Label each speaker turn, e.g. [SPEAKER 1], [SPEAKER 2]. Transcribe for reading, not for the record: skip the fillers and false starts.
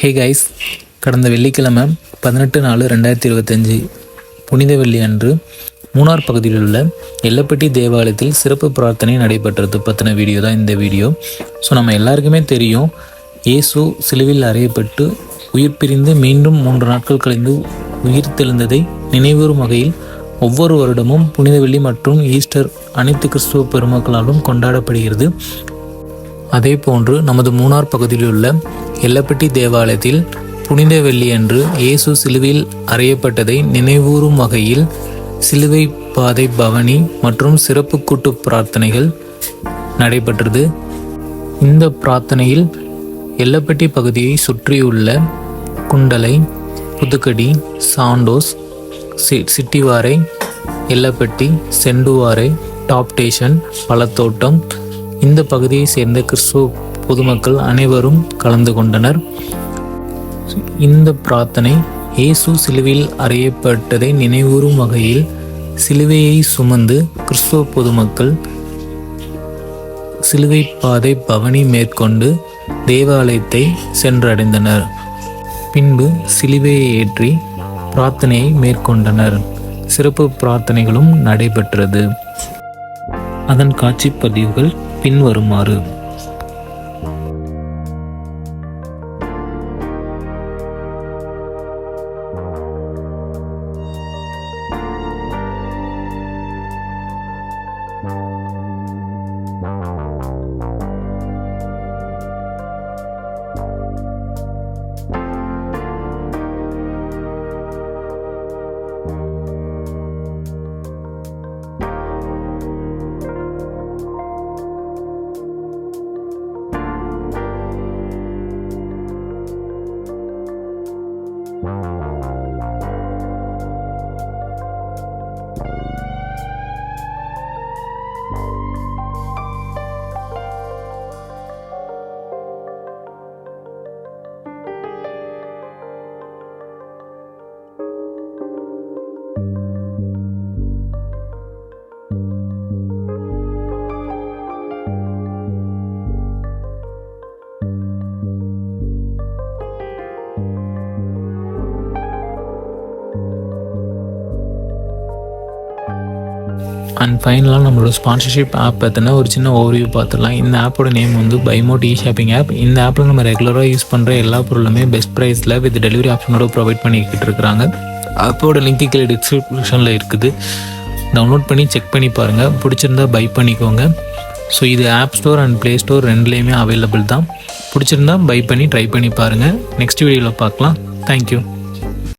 [SPEAKER 1] Hey guys, கடந்த வெள்ளிக்கிழமை 18/4/2025 புனித வெள்ளி அன்று மூணார் பகுதியில் உள்ள எல்லப்பட்டி தேவாலயத்தில் சிறப்பு பிரார்த்தனை நடைபெற்றது பற்றின வீடியோ தான் இந்த வீடியோ. ஸோ நம்ம எல்லாருக்குமே தெரியும், இயேசு சிலுவையில் அறையப்பட்டு உயிர் பிரிந்து மீண்டும் 3 நாட்கள் கழிந்து உயிர் தெழுந்ததை நினைவுறும் வகையில் ஒவ்வொரு வருடமும் புனித வெள்ளி மற்றும் ஈஸ்டர் அனைத்து கிறிஸ்துவ பெருமக்களாலும் கொண்டாடப்படுகிறது. அதே போன்று நமது மூணார் பகுதியில் உள்ள எல்லப்பட்டி தேவாலயத்தில் புனித வெள்ளியன்று இயேசு சிலுவையில் அறையப்பட்டதை நினைவூறும் வகையில் சிலுவை பாதை பவனி மற்றும் சிறப்பு கூட்டு பிரார்த்தனைகள் நடைபெற்றது. இந்த பிரார்த்தனையில் எல்லப்பட்டி பகுதியை சுற்றியுள்ள Kundalai, Puthukkadai, Santos, சிட்டிவாரை, Ellapatti, செண்டுவாரை, top station, பழத்தோட்டம் இந்த பகுதியை சேர்ந்த கிறிஸ்துவ பொதுமக்கள் அனைவரும் கலந்து கொண்டனர். இந்த பிரார்த்தனை இயேசு சிலுவையில் அறையப்பட்டதை நினைவூறும் வகையில் சிலுவையை சுமந்து கிறிஸ்துவ பொதுமக்கள் சிலுவை பாதை பவனி மேற்கொண்டு தேவாலயத்தை சென்றடைந்தனர். பின்பு சிலுவையை ஏற்றி பிரார்த்தனையை மேற்கொண்டனர். சிறப்பு பிரார்த்தனைகளும் நடைபெற்றது. அதன் காட்சி பதிவுகள் பின்வருமாறு. அண்ட் ஃபைனலாக நம்மளோட ஸ்பான்சர்ஷிப் ஆப் பற்றின ஒரு சின்ன ஓவர்வியூ பார்த்துடலாம். இந்த ஆப்போட நேம் வந்து BuyMote ஷாப்பிங் ஆப். இந்த ஆப்பில் நம்ம ரெகுலராக யூஸ் பண்ணுற எல்லா பொருளுமே பெஸ்ட் ப்ரைஸில் வித் டெலிவரி ஆப்ஷனோட ப்ரொவைட் பண்ணிக்கிட்டு இருக்கிறாங்க. ஆப்போட லிங்க் கீழே டிஸ்கிரிப்ஷனில் இருக்குது. டவுன்லோட் பண்ணி செக் பண்ணி பாருங்கள். பிடிச்சிருந்தா பை பண்ணிக்கோங்க. ஸோ இது app store and play store ரெண்டுலேயுமே அவைலபிள் தான். பிடிச்சிருந்தா பை பண்ணி ட்ரை பண்ணி பாருங்கள். நெக்ஸ்ட் வீடியோவில் பார்க்கலாம். தேங்க்யூ.